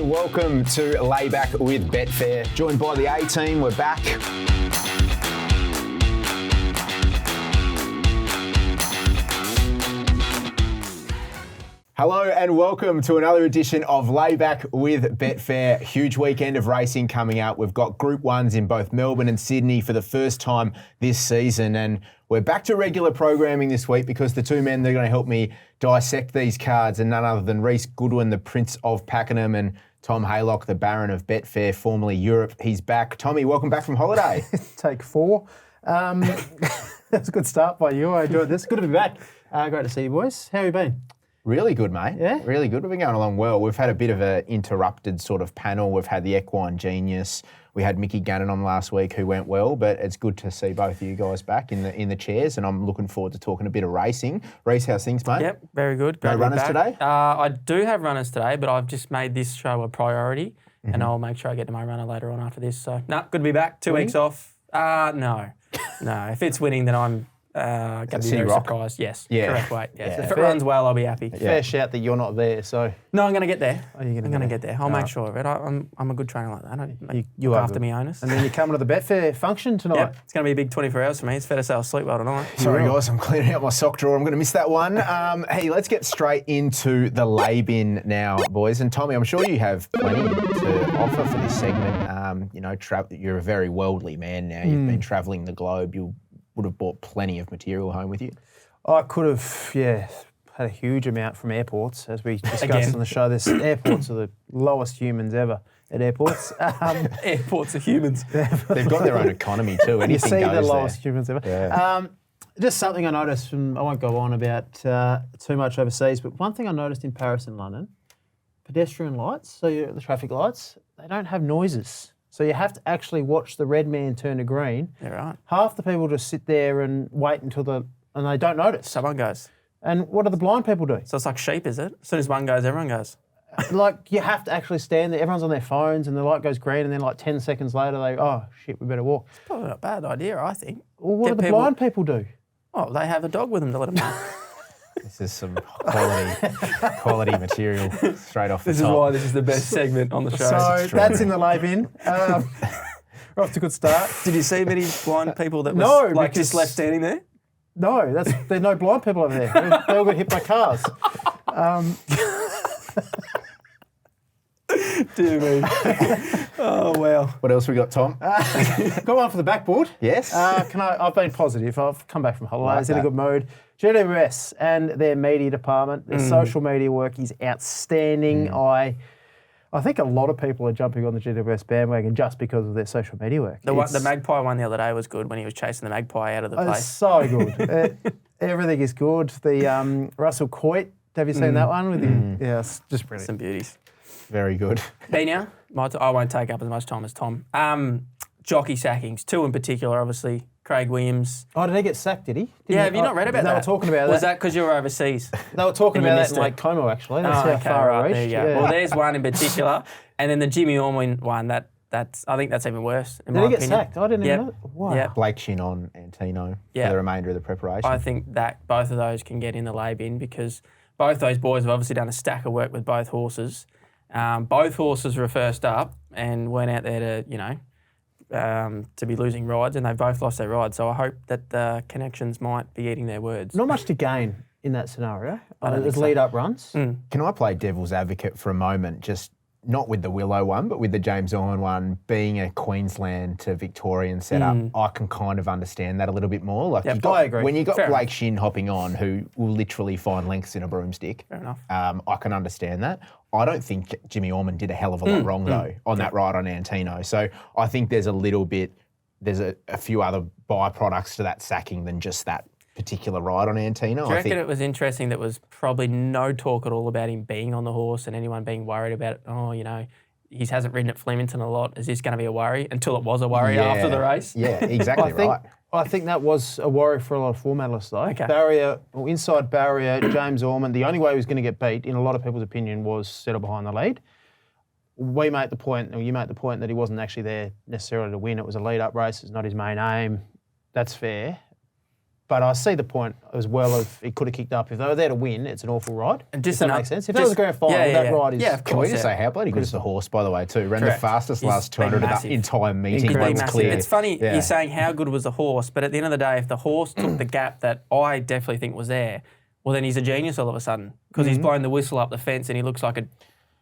welcome to LayBack with Betfair. Joined by the A-team, we're back. Hello and welcome to another edition of LayBack with Betfair. Huge weekend of racing coming up. We've got Group 1s in both Melbourne and Sydney for the first time this season, and we're back to regular programming this week because the two men that are going to help me dissect these cards are none other than Reece Goodwin, the Prince of Pakenham, and Tom Haylock, the Baron of Betfair, formerly Europe. He's back. Tommy, welcome back from holiday. Take 4. That's a good start by you. I enjoyed this. Good to be back. Great to see you, boys. How have you been? Really good, mate. Yeah? Really good. We've been going along well. We've had a bit of an interrupted sort of panel. We've had the Equine Genius. We had Mickey Gannon on last week who went well, but it's good to see both of you guys back in the chairs, and I'm looking forward to talking a bit of racing. Reece, how's things, mate? Yep, very good. No runners today? I do have runners today, but I've just made this show a priority, and I'll make sure I get to my runner later on after this. So, good to be back. 2 weeks off. No. If it's winning, then I'm going to be very surprised. Yes, correct weight. Yes. Yeah. If it runs well, I'll be happy. Fair shout that you're not there, so... No, I'm going to get there. Oh, you're I'm going to get there. I'll make sure of it. I'm a good trainer like that. You look are after good. me owners. And then you're coming to the Betfair function tonight. Yep, it's going to be a big 24 hours for me. It's fair to say I'll sleep well tonight. Sorry, guys, I'm cleaning out my sock drawer. I'm going to miss that one. Hey, let's get straight into the lay bin now, boys. And Tommy, I'm sure you have plenty to offer for this segment. You're a very worldly man now. You've been travelling the globe. You would have bought plenty of material home with you. I could have, had a huge amount from airports, as we discussed on the show. Airports are the lowest humans ever at airports. Airports are humans. They've got their own economy too. Anything you see goes the lowest there. humans ever. Yeah. Just something I noticed from, I won't go on about too much overseas, but one thing I noticed in Paris and London, pedestrian lights, so the traffic lights, they don't have noises. So you have to actually watch the red man turn to green. Yeah, right. Half the people just sit there and wait until and they don't notice. Someone goes. And what do the blind people do? So it's like sheep, is it? As soon as one goes, everyone goes. Like, you have to actually stand there. Everyone's on their phones and the light goes green and then like 10 seconds later oh, shit, we better walk. Probably not a bad idea, I think. Well, what do the blind people do? Oh, they have a dog with them to let them know. This is some quality material straight off the top. This is why this is the best segment on the show. So that's in the lay bin. We're off to a good start. Did you see many blind people that was just left standing there? No, there are no blind people over there. They all got hit by cars. Dear me. Oh, wow. What else we got, Tom? Got one for the backboard. Yes. I've been positive. I've come back from holidays in a good mood. GWS and their media department, their social media work is outstanding. I think a lot of people are jumping on the GWS bandwagon just because of their social media work. The magpie one the other day was good when he was chasing the magpie out of the place. It's so good. Everything is good. The Russell Coit, have you seen that one with him? Yeah, it's just brilliant. Some beauties. Very good. Benia, I won't take up as much time as Tom. Jockey sackings, 2 in particular, obviously. Craig Williams. Oh, did he get sacked, did he? Have you not read about that? They were talking about that. Was that because you were overseas? They were talking about that in Lake Como, actually. That's how far it reached. There you go. Well, there's one in particular. And then the Jimmy Orman one, I think that's even worse, in my opinion. Did he get sacked? I didn't even know. Wow. Yep. Blake Shin on Antino for the remainder of the preparation. I think that both of those can get in the lay bin because both those boys have obviously done a stack of work with both horses. Both horses were first up and went out there to, to be losing rides, and they've both lost their rides. So I hope that the connections might be eating their words. Not much to gain in that scenario. There's lead-up runs. Can I play devil's advocate for a moment? Just not with the Willow one, but with the James Orman one, being a Queensland to Victorian setup, I can kind of understand that a little bit more. Like I agree. When you got Fair Blake Shin hopping on, who will literally find lengths in a broomstick, Fair enough. I can understand that. I don't think Jimmy Orman did a hell of a lot wrong though on that ride on Antino. So I think there's a few other byproducts to that sacking than just that particular ride on Antino. Do you reckon it was interesting that was probably no talk at all about him being on the horse and anyone being worried about it? He hasn't ridden at Flemington a lot. Is this going to be a worry? Until it was a worry after the race. Yeah, exactly right. I think that was a worry for a lot of form analysts, though. Okay. Inside barrier, James Orman, the only way he was going to get beat, in a lot of people's opinion, was settle behind the lead. You make the point that he wasn't actually there necessarily to win. It was a lead-up race. It's not his main aim. That's fair. But I see the point as well if it could have kicked up. If they were there to win, it's an awful ride. And Does that make sense? If that was a grand final, that ride is... Yeah, of course. Can we just say how bloody good is the horse, by the way, too? Ran Correct. the fastest He's last 200 of the entire meeting. He's been It's massive. clear. It's funny you're saying how good was the horse, but at the end of the day, if the horse took the gap that I definitely think was there, well, then he's a genius all of a sudden because he's blown the whistle up the fence and he looks like a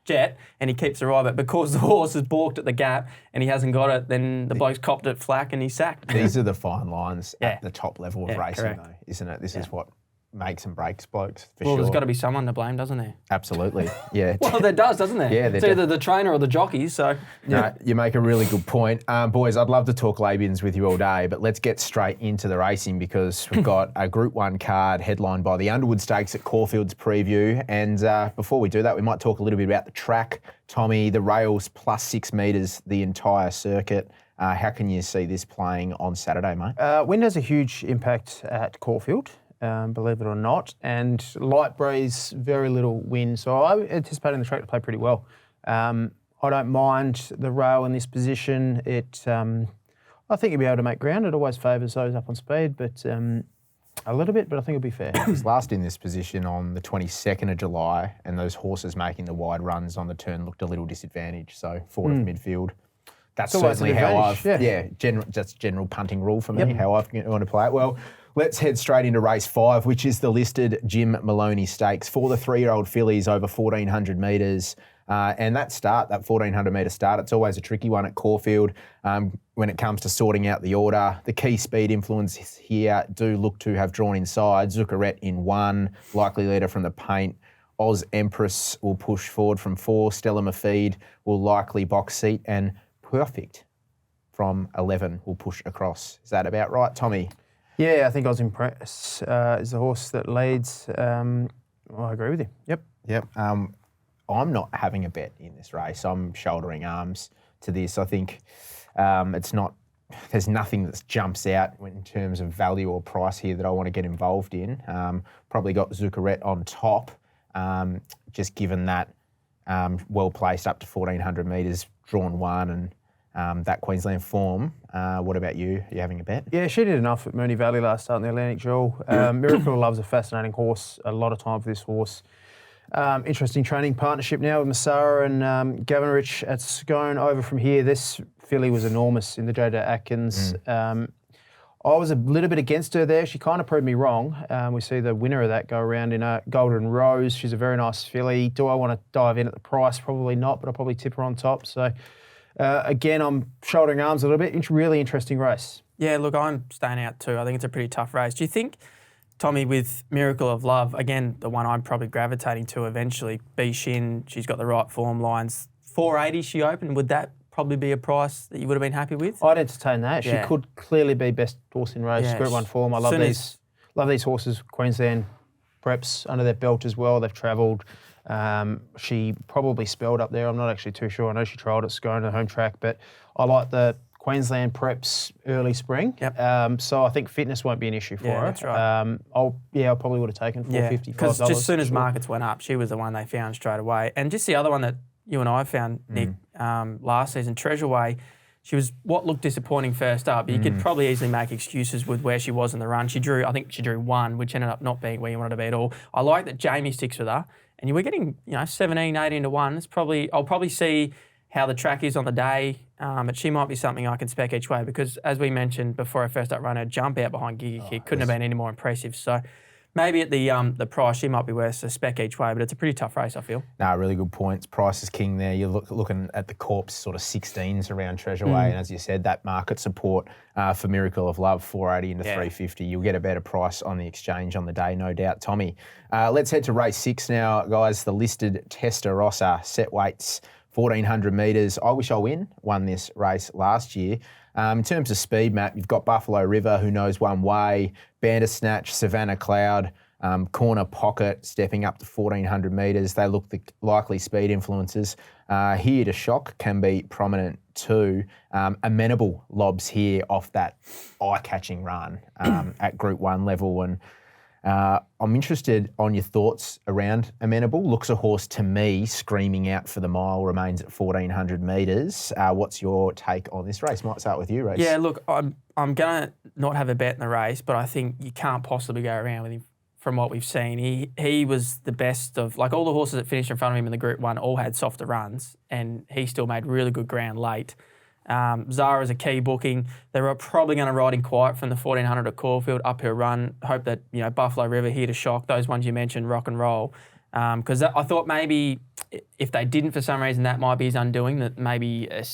jet and he keeps the ride. But because the horse has balked at the gap and he hasn't got it, then the bloke's copped it flack and he's sacked. These are the fine lines at the top level of racing, correct. though, isn't it? This is what makes and breaks blokes, for Well, sure. there's got to be someone to blame, doesn't there? Absolutely, yeah. Well, there does, doesn't there? Yeah, it's either the trainer or the jockeys. So No, you make a really good point. Boys, I'd love to talk Labians with you all day, but let's get straight into the racing because we've got a Group 1 card headlined by the Underwood Stakes at Caulfield's Preview. And before we do that, we might talk a little bit about the track. Tommy, the rails plus 6 metres, the entire circuit. How can you see this playing on Saturday, mate? Wind has a huge impact at Caulfield, believe it or not, and light breeze, very little wind. So I'm anticipating the track to play pretty well. I don't mind the rail in this position. I think you'll be able to make ground. It always favours those up on speed, but a little bit, but I think it'll be fair. He was last in this position on the 22nd of July, and those horses making the wide runs on the turn looked a little disadvantaged. So forward of midfield. That's certainly how I've, that's general punting rule for me, how I've want to play it. Well, let's head straight into race 5, which is the listed Jim Maloney Stakes for the 3-year-old fillies over 1,400 metres. And that 1,400 metre start, it's always a tricky one at Caulfield when it comes to sorting out the order. The key speed influences here do look to have drawn inside. Zuccarette in 1, likely leader from the paint. Oz Empress will push forward from 4. Stella Mafeed will likely box seat, and Perfect from 11 will push across. Is that about right, Tommy? Yeah, I think Oz Empress is the horse that leads. I agree with you. Yep. I'm not having a bet in this race. I'm shouldering arms to this. I think there's nothing that jumps out in terms of value or price here that I want to get involved in. Probably got Zuccarette on top, just given that well placed up to 1,400 metres, drawn 1 and that Queensland form. What about you? Are you having a bet? Yeah, she did enough at Moonee Valley last start in the Atlantic Jewel. Miracle Love's a fascinating horse. A lot of time for this horse. Interesting training partnership now with Massara and Gavin Rich at Scone over from here. This filly was enormous in the JJ Atkins. I was a little bit against her there. She kind of proved me wrong. We see the winner of that go around in a Golden Rose. She's a very nice filly. Do I want to dive in at the price? Probably not, but I'll probably tip her on top. So, again, I'm shouldering arms a little bit. It's a really interesting race. Yeah, look, I'm staying out too. I think it's a pretty tough race. Do you think, Tommy, with Miracle of Love, again, the one I'm probably gravitating to eventually, B Shin, she's got the right form lines. 480 she opened. Would that probably be a price that you would have been happy with? I'd entertain that. Yeah. She could clearly be best horse in race, Yeah. Group 1 form. I love these horses. Queensland preps under their belt as well. They've travelled. She probably spelled up there. I'm not actually too sure. I know she trialled at Scone, the home track, but I like the Queensland preps early spring. Yep. So I think fitness won't be an issue for her. That's right. I probably would have taken $450. Because just as soon as markets went up, she was the one they found straight away. And just the other one that you and I found, Nick, last season, Treasure Way, she was what looked disappointing first up. You could probably easily make excuses with where she was in the run. I think she drew 1, which ended up not being where you wanted to be at all. I like that Jamie sticks with her. And you were getting, 17, 18 to 1. I'll probably see how the track is on the day, but she might be something I can spec each way because, as we mentioned before I first up run, her jump out behind Giga Kick couldn't have been any more impressive. So maybe at the price, she might be worth a spec each way, but it's a pretty tough race, I feel. No, really good points. Price is king there. You're looking at the corpse sort of 16s around Treasure Way, and as you said, that market support for Miracle of Love, 480 into 350. You'll get a better price on the exchange on the day, no doubt, Tommy. Let's head to race 6 now, guys. The listed Testarossa set weights, 1,400 metres. I Wish I Win won this race last year. In terms of speed, Matt, you've got Buffalo River, who knows one way, Bandersnatch, Savannah Cloud, Corner Pocket stepping up to 1,400 metres. They look the likely speed influences. Here to Shock can be prominent too. Amenable lobs here off that eye-catching run at Group 1 level. And I'm interested on your thoughts around Amenable. Looks a horse to me screaming out for the mile, remains at 1,400 metres. What's your take on this race? Might start with you, Reece. Yeah, look, I'm going to not have a bet in the race, but I think you can't possibly go around with him from what we've seen. He was the best of, like all the horses that finished in front of him in the Group 1 all had softer runs, and he still made really good ground late. Zara's a key booking. They were probably going to ride in quiet from the 1,400 at Caulfield, uphill run. Hope that, Buffalo River here to shock. Those ones you mentioned, Rock and Roll. Because I thought maybe if they didn't for some reason, that might be his undoing, that maybe a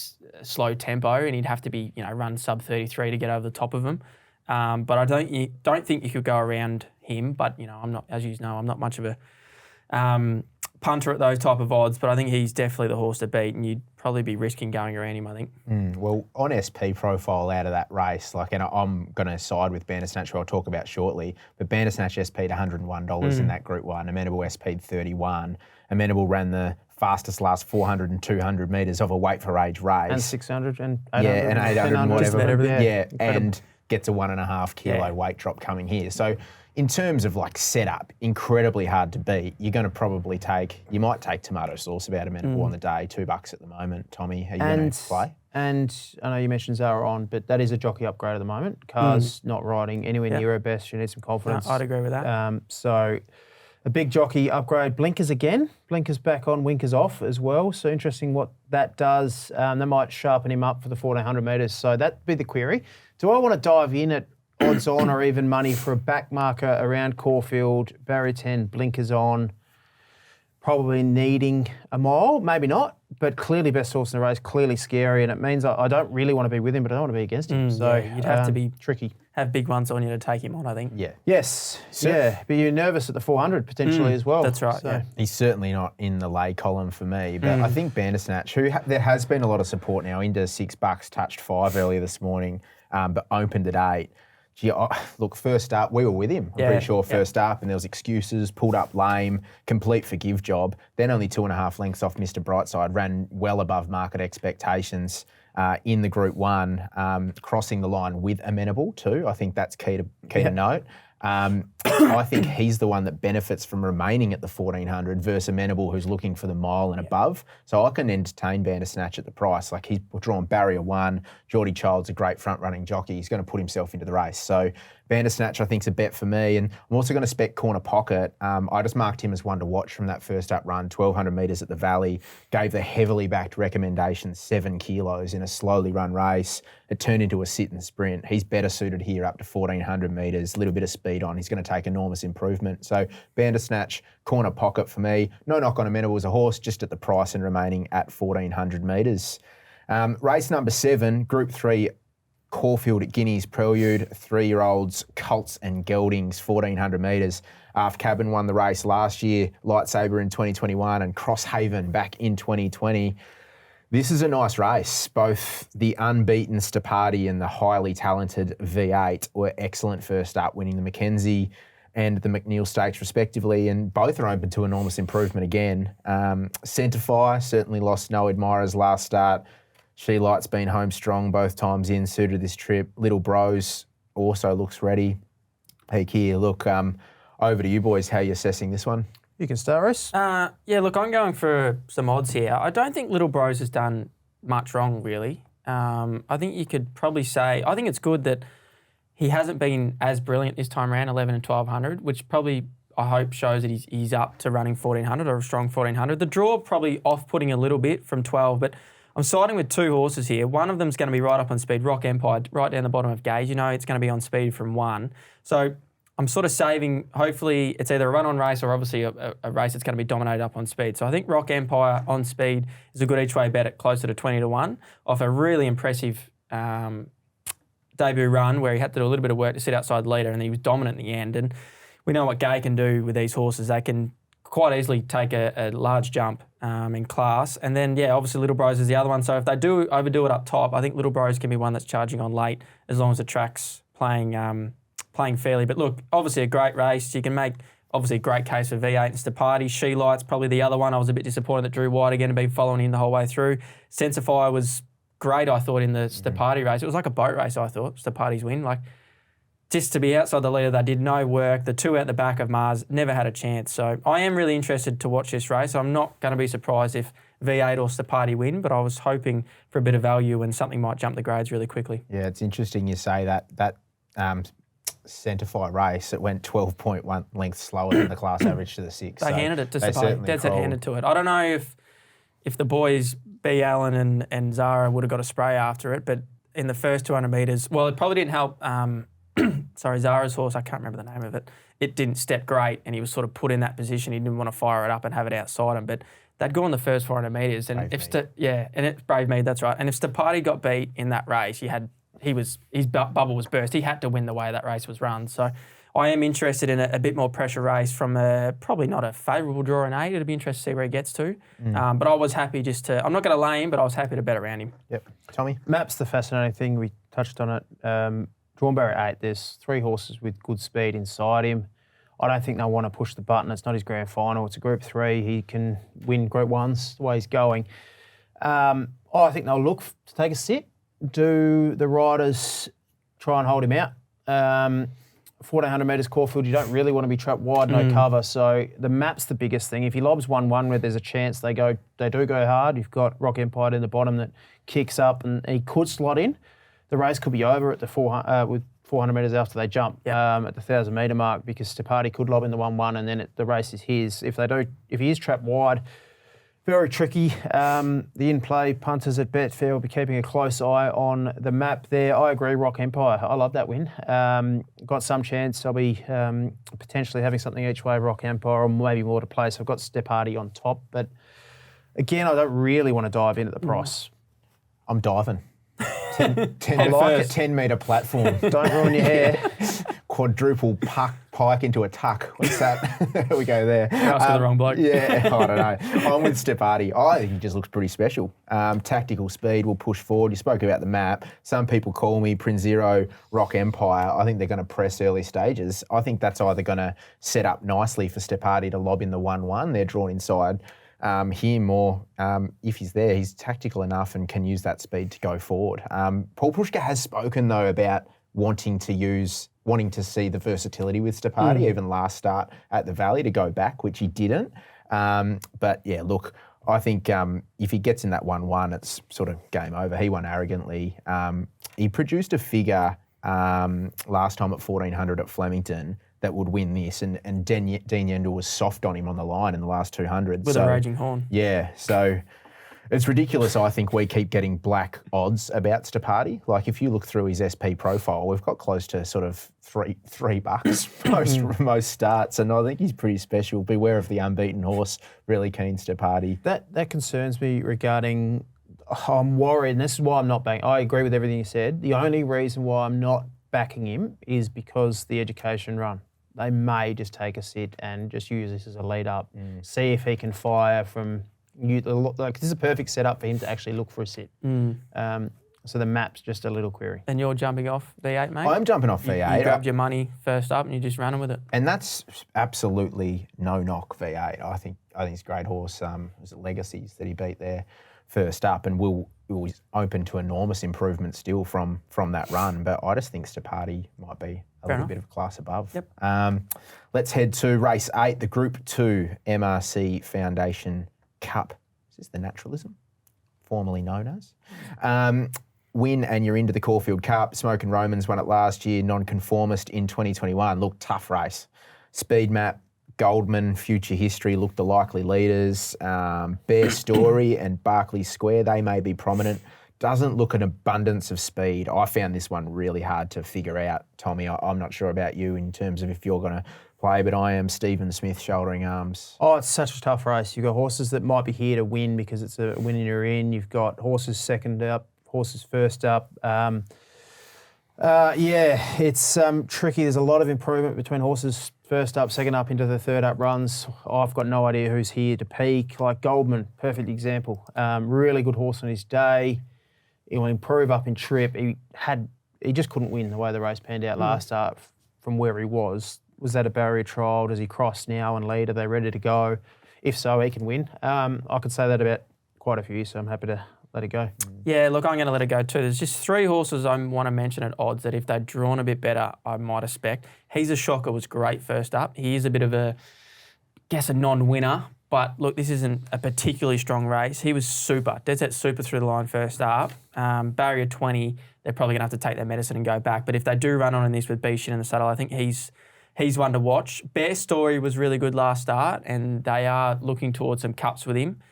slow tempo and he'd have to be, run sub 33 to get over the top of him. But I don't think you could go around him. But, I'm not, as you know, I'm not much of a punter at those type of odds, but I think he's definitely the horse to beat, and you'd probably be risking going around him, I think. Well, on SP profile out of that race, and I'm going to side with Bandersnatch, who I'll talk about shortly, but Bandersnatch SP'd $101 in that Group 1, Amenable SP'd 31. Amenable ran the fastest last 400 and 200 metres of a weight for age race. And 600 and 800. Yeah, and 800 and whatever. Yeah, and gets a 1.5 kilo weight drop coming here. So in terms of setup, incredibly hard to beat. You're going to you might take tomato sauce about Amenable on the day, $2 at the moment. Tommy, are you going to play? And I know you mentioned Zara on, but that is a jockey upgrade at the moment. Car's not riding anywhere near her best. She needs some confidence. No, I'd agree with that. So a big jockey upgrade. Blinkers again. Blinkers back on, winkers off as well. So interesting what that does. They might sharpen him up for the 1,400 metres. So that'd be the query. Do I want to dive in at odds on or even money for a back marker around Caulfield, barrier 10, blinkers on, probably needing a mile? Maybe not, but clearly best horse in the race, clearly scary, and it means I don't really want to be with him, but I don't want to be against him. So you'd have to be tricky. Have big ones on you to take him on, I think. Yeah. Yes. But you're nervous at the 400 potentially as well. That's right, yeah. He's certainly not in the lay column for me, but I think Bandersnatch, there has been a lot of support now, into $6, touched 5 earlier this morning, but opened at 8. Gee, look, first up, we were with him. I'm pretty sure first up, and there was excuses, pulled up lame, complete forgive job. Then only 2.5 lengths off Mr. Brightside, ran well above market expectations in the Group 1, crossing the line with Amenable too. I think that's key to note. I think he's the one that benefits from remaining at the 1,400 versus Amenable, who's looking for the mile and above. So I can entertain Bandersnatch at the price. He's drawn barrier 1. Geordie Child's a great front-running jockey. He's going to put himself into the race. So Bandersnatch, I think, is a bet for me. And I'm also going to spec Corner Pocket. I just marked him as one to watch from that first up run, 1,200 metres at the Valley. Gave the heavily backed recommendation 7 kilos in a slowly run race. It turned into a sit and sprint. He's better suited here up to 1,400 metres, a little bit of speed on. He's going to take enormous improvement. So Bandersnatch, Corner Pocket for me. No knock on Amenable as a horse, just at the price and remaining at 1,400 metres. Race number 7, Group 3, Caulfield Guineas Prelude, 3-year-olds, Colts and Geldings, 1,400 metres. Half Cabin won the race last year, Lightsaber in 2021 and Crosshaven back in 2020. This is a nice race. Both the unbeaten Stapati and the highly talented V8 were excellent first up, winning the Mackenzie and the McNeil Stakes respectively, and both are open to enormous improvement again. Centrefire certainly lost no admirers last start. She Light's been home strong both times in, suited this trip. Little Bros also looks ready. Peak here. Look, over to you boys. How are you assessing this one? You can start, Reece. Look, I'm going for some odds here. I don't think Little Bros has done much wrong, really. I think you could probably say, I think it's good that he hasn't been as brilliant this time around, 11 and 1,200, which probably, I hope, shows that he's up to running 1,400 or a strong 1,400. The draw probably off-putting a little bit from 12, but I'm siding with 2 horses here. One of them's going to be right up on speed, Rock Empire, right down the bottom of gauge. It's going to be on speed from 1. So I'm sort of saving, hopefully it's either a run-on race or obviously a race that's going to be dominated up on speed. So I think Rock Empire on speed is a good each-way bet at closer to 20-1 off a really impressive debut run where he had to do a little bit of work to sit outside the leader and he was dominant in the end. And we know what Gay can do with these horses. They can quite easily take a large jump in class. And then, obviously Little Bros is the other one. So if they do overdo it up top, I think Little Bros can be one that's charging on late as long as the track's playing fairly. But look, obviously a great race. You can make, obviously, a great case for V8 and Stapati. She Light's probably the other one. I was a bit disappointed that Drew White again had been following in the whole way through. Sensify was great, I thought, in the Stapati race. It was like a boat race, I thought, Stapati's win. just to be outside the leader, they did no work. The two out the back of Mars never had a chance. So I am really interested to watch this race. I'm not going to be surprised if V8 or Stepati win, but I was hoping for a bit of value and something might jump the grades really quickly. Yeah, it's interesting you say that Centrify race, it went 12.1 lengths slower than the class average to the 6. They handed it to Stepati. Dead set handed to it. I don't know if the boys, B. Allen and Zara, would have got a spray after it, but in the first 200 metres, well, it probably didn't help. Zara's horse, I can't remember the name of it. It didn't step great, and he was sort of put in that position. He didn't want to fire it up and have it outside him, but they'd gone the first 400 metres, and it's Brave Mead, that's right. And if Stepati got beat in that race, his bubble was burst. He had to win the way that race was run. So I am interested in a bit more pressure race from probably not a favourable draw in 8. It'll be interesting to see where he gets to. But I was happy I'm not going to lay him, but I was happy to bet around him. Yep. Tommy? Map's the fascinating thing. We touched on it. Drawn Barrier 8, there's 3 horses with good speed inside him. I don't think they'll want to push the button. It's not his grand final. It's a Group 3. He can win Group 1s the way he's going. I think they'll look to take a sit. Do the riders try and hold him out? 1,400 metres Caulfield, you don't really want to be trapped wide, no cover. So the map's the biggest thing. If he lobs 1-1 where there's a chance they do go hard, you've got Rock Empire in the bottom that kicks up and he could slot in. The race could be over at the 400 metres after they jump at the 1,000 metre mark because Stepati could lob in the 1-1 and then the race is his. If he is trapped wide, very tricky. The in-play punters at Betfair will be keeping a close eye on the map there. I agree, Rock Empire. I love that win. Got some chance. I'll be potentially having something each way, Rock Empire, or maybe more to play. So I've got Stepati on top. But again, I don't really want to dive in at the price. I'm diving. 10 metre platform. Don't ruin your hair. Quadruple pike into a tuck. What's that? We go there. Ask for the wrong bloke. Yeah, I don't know. I'm with Stepati. I think he just looks pretty special. Tactical speed will push forward. You spoke about the map. Some people call me Prinzero Rock Empire. I think they're going to press early stages. I think that's either going to set up nicely for Stepati to lob in the 1-1. They're drawn inside. Him or if he's there, he's tactical enough and can use that speed to go forward. Paul Pushka has spoken though about wanting to see the versatility with Stepati, even last start at the Valley to go back, which he didn't. But yeah, look, I think if he gets in that 1-1, it's sort of game over. He won arrogantly. He produced a figure last time at 1,400 at Flemington that would win this, and Dean Yendall was soft on him on the line in the last 200. With a raging horn. Yeah, so it's ridiculous. I think we keep getting black odds about Stepati. Like if you look through his SP profile, we've got close to sort of $3 most starts, and I think he's pretty special. Beware of the unbeaten horse. Really keen Stepati. That concerns me regarding. I'm worried, and this is why I'm not backing. I agree with everything you said. The only reason why I'm not backing him is because the education run. They may just take a sit and just use this as a lead up, see if he can fire from. Like this is a perfect setup for him to actually look for a sit. So the map's just a little query. And you're jumping off V8, mate? I'm jumping off V8. You grabbed your money first up and you just ran with it. And that's absolutely no knock V8. I think he's a great horse. Was it Legacies that he beat there first up, and will open to enormous improvement still from that run. But I just think Stepati might be a little bit of a class above. Yep. Let's head to race 8, the Group 2 MRC Foundation Cup. Is this the Naturalism, formerly known as? Win and you're into the Caulfield Cup. Smoke and Romans won it last year. Nonconformist in 2021. Look, tough race. Speed map, Goldman, Future History look the likely leaders. Bear Story and Barclay Square, they may be prominent. Doesn't look an abundance of speed. I found this one really hard to figure out, Tommy. I'm not sure about you in terms of if you're going to play, but I am Stephen Smith shouldering arms. Oh, it's such a tough race. You've got horses that might be here to win because it's a win and you're in. You've got horses second up, horses first up. It's tricky. There's a lot of improvement between horses first up, second up into the third up runs. I've got no idea who's here to peak. Like Goldman, perfect example. Really good horse on his day. He will improve up in trip. He just couldn't win the way the race panned out last start from where he was. Was that a barrier trial? Does he cross now and lead? Are they ready to go? If so, he can win. I could say that about quite a few, so I'm happy to let it go. Yeah, look, I'm going to let it go too. There's just 3 horses I want to mention at odds that if they'd drawn a bit better, I might expect. He's a Shocker was great first up. He is a bit of a non-winner. But look, this isn't a particularly strong race. He was super, dead set super through the line first up. Barrier 20, they're probably going to have to take their medicine and go back. But if they do run on in this with Bishan in the saddle, I think he's one to watch. Bear Story was really good last start, and they are looking towards some cups with him.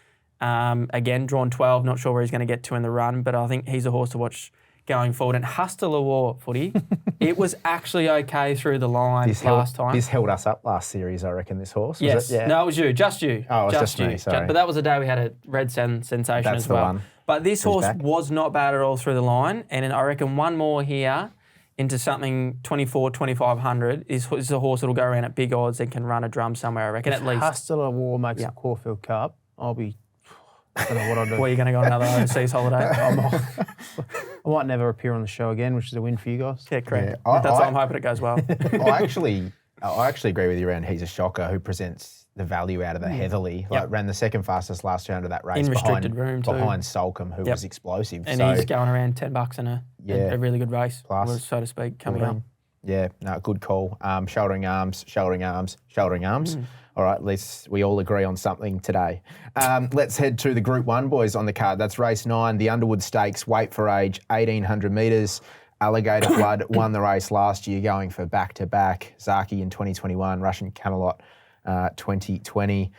Again, drawn 12, not sure where he's going to get to in the run, but I think he's a horse to watch going forward. And Hustler War footy, it was actually okay through the line last time. This held us up last series, I reckon, this horse. Yes. Was it? Yeah. No, it was you. Just you. Oh, it was just me, sorry. But that was the day we had a red sensation That's as well. the one. But this horse was not bad at all through the line. And I reckon one more here into something 2,500 is a horse that will go around at big odds and can run a drum somewhere, I reckon, at least. Hustler War makes the Caulfield Cup. I don't know what I'll do. Where are you going to go on another overseas holiday? I might never appear on the show again, which is a win for you guys. Yeah, correct. Yeah. That's why I'm hoping it goes well. I actually agree with you around He's a Shocker, who presents the value out of the Heatherly. Ran the second fastest last round of that race In restricted room too. behind Salcombe, who was explosive. And he's going around $10 in a really good race, plus, so to speak, coming up. Yeah, no, good call. Shouldering arms. All right, at least we all agree on something today. Let's head to the Group 1, boys, on the card. That's race 9, the Underwood Stakes, weight for age, 1,800 metres. Alligator Blood won the race last year, going for back-to-back. Zaki in 2021, Russian Camelot 2020.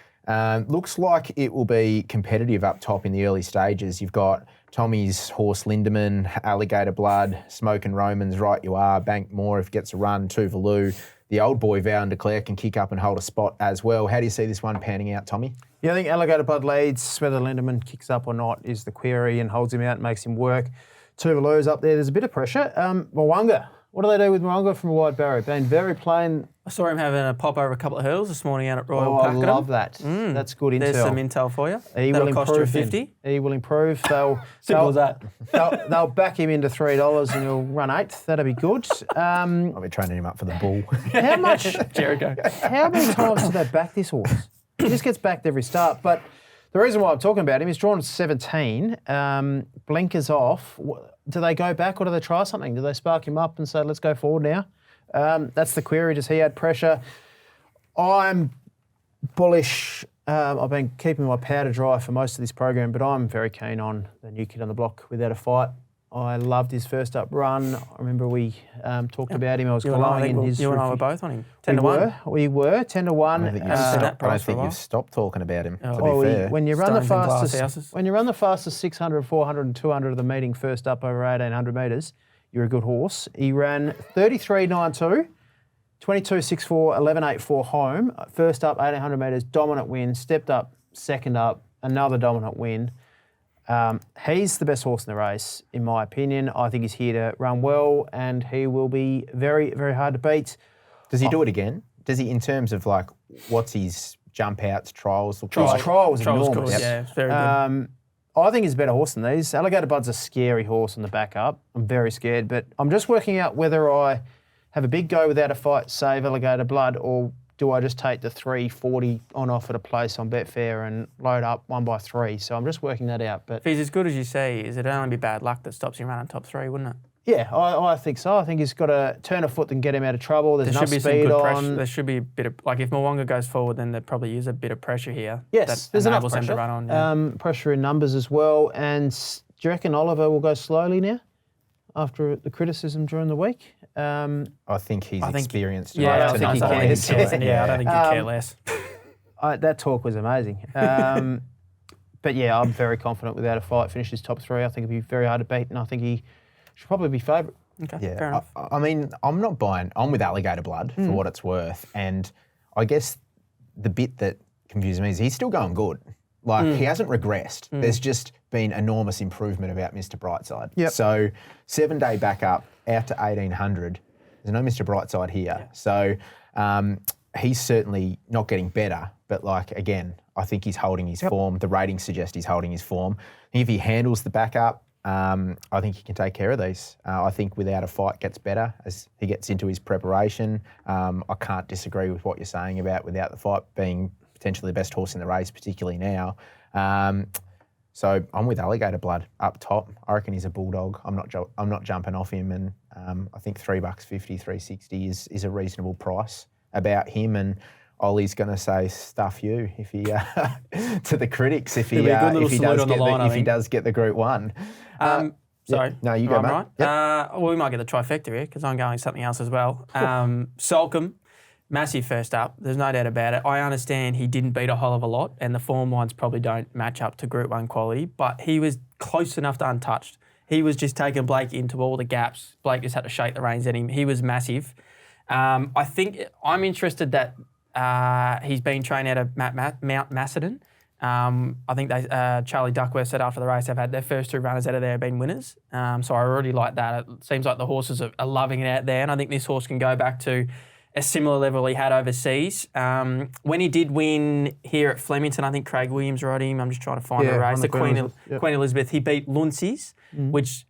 Looks like it will be competitive up top in the early stages. You've got Tommy's horse Lindemann, Alligator Blood, Smoke and Romans, Right You Are, Bank More if it gets a run, Tuvalu. The old boy Vow and Declare can kick up and hold a spot as well. How do you see this one panning out, Tommy? Yeah, I think Alligator Blood leads. Whether Lindemann kicks up or not is the query and holds him out and makes him work. Tuvalu's up there. There's a bit of pressure. Mwanga. What do they do with Mwanga from a wide barrier? Been very plain. I saw him having a pop over a couple of hurdles this morning out at Royal I Pakenham. love that. That's good intel. There's some intel for you. He That'll will cost improve you 50. He will improve. Simple as that. They'll back him into $3 and he'll run 8th. That'll be good. I'll be training him up for the bull. How much? Jericho. How many times do they back this horse? He just gets backed every start. But the reason why I'm talking about him is drawn 17, blinkers off. Do they go back or do they try something? Do they spark him up and say, let's go forward now? That's the query. Does he add pressure? I'm bullish. I've been keeping my powder dry for most of this program, but I'm very keen on the new kid on the block without a fight. I loved his first up run. I remember we talked about him. I was glowing in his. You and I were both on him. 10-1. We were 10-1. I don't think you've stopped talking about him. To be fair, when you run the fastest 600, 400, and 200 of the meeting first up over 1,800 metres, you're a good horse. He ran 33.92, 22.64, 11.84 home. First up 1,800 metres, dominant win. Stepped up, second up, another dominant win. He's the best horse in the race, in my opinion. I think he's here to run well, and he will be very, very hard to beat. Does he do it again? Does he, in terms of like, what's his jump outs, trials look like? His trial was enormous. Good. Yeah, it's very good. I think he's a better horse than these. Alligator Bud's a scary horse on the back up. I'm very scared, but I'm just working out whether I have a big go without a fight, save Alligator Blood, or do I just take the 340 on offer to place on Betfair and load up 1 by 3? So I'm just working that out. But if he's as good as you say, is it only be bad luck that stops him running top 3, wouldn't it? Yeah, I think so. I think he's got to turn a foot and get him out of trouble. There's enough speed on. There should be a bit of, like if Mwanga goes forward, then there probably is a bit of pressure here. Yes, that there's enough enables pressure. Him to run on. Yeah. Pressure in numbers as well. And do you reckon Oliver will go slowly now after the criticism during the week? I think he's experienced. Yeah, I don't think he cares. Yeah, I don't think he'd care less. That talk was amazing. But yeah, I'm very confident without a fight, finishes top 3. I think it'll be very hard to beat, and I think he should probably be favourite. Okay, yeah, fair enough. I mean, I'm not buying. I'm with Alligator Blood for what it's worth, and I guess the bit that confuses me is he's still going good. Like he hasn't regressed. There's just been enormous improvement about Mr. Brightside. Yep. So 7-day backup out to 1,800. There's no Mr. Brightside here. Yeah. So he's certainly not getting better. But like again, I think he's holding his form. The ratings suggest he's holding his form. If he handles the backup, I think he can take care of these. I think without a fight gets better as he gets into his preparation. I can't disagree with what you're saying about without the fight being potentially the best horse in the race, particularly now. So I'm with Alligator Blood up top. I reckon he's a bulldog. I'm not jumping off him, and I think $3.50, $3.60 is a reasonable price about him. And Ollie's going to say stuff you if he to the critics if he does get the Group 1. Sorry. No, you go, I'm mate. right. Yep. Well, we might get the trifecta here because I'm going something else as well. Solcombe, massive first up. There's no doubt about it. I understand he didn't beat a whole of a lot and the form lines probably don't match up to Group 1 quality, but he was close enough to untouched. He was just taking Blake into all the gaps. Blake just had to shake the reins at him. He was massive. I think I'm interested that he's been trained out of Mount Macedon. I think Charlie Duckworth said after the race they've had their first 2 runners out of there have been winners. So I really like that. It seems like the horses are loving it out there, and I think this horse can go back to a similar level he had overseas. When he did win here at Flemington, I think Craig Williams rode him. I'm just trying to find the race. The Queen Elizabeth. He beat Luncey's, which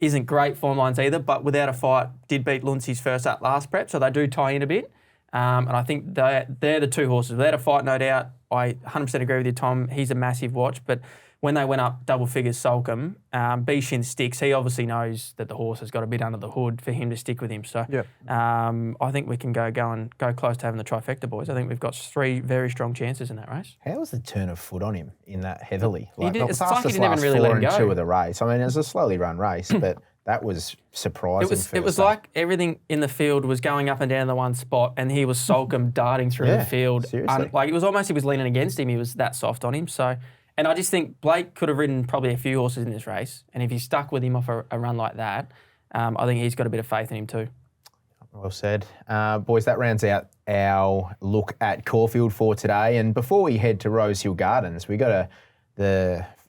isn't great form lines either, but without a fight, did beat Luncey's first up last prep, so they do tie in a bit. And I think they're the 2 horses. Without a fight, no doubt. I 100% agree with you, Tom. He's a massive watch. But when they went up double figures, Solcombe, Bishin sticks. He obviously knows that the horse has got a bit under the hood for him to stick with him. So I think we can go close to having the trifecta, boys. I think we've got 3 very strong chances in that race. How was the turn of foot on him in that heavily? It's like he didn't even really let him go. 2 of the race. I mean, it was a slowly run race, but that was surprising. It was like everything in the field was going up and down the one spot, and he was Solcombe darting through the field. Seriously. Like it was almost he was leaning against him. He was that soft on him. So, and I just think Blake could have ridden probably a few horses in this race, and if he stuck with him off a run like that, I think he's got a bit of faith in him too. Well said. Boys, that rounds out our look at Caulfield for today. And before we head to Rosehill Gardens, we got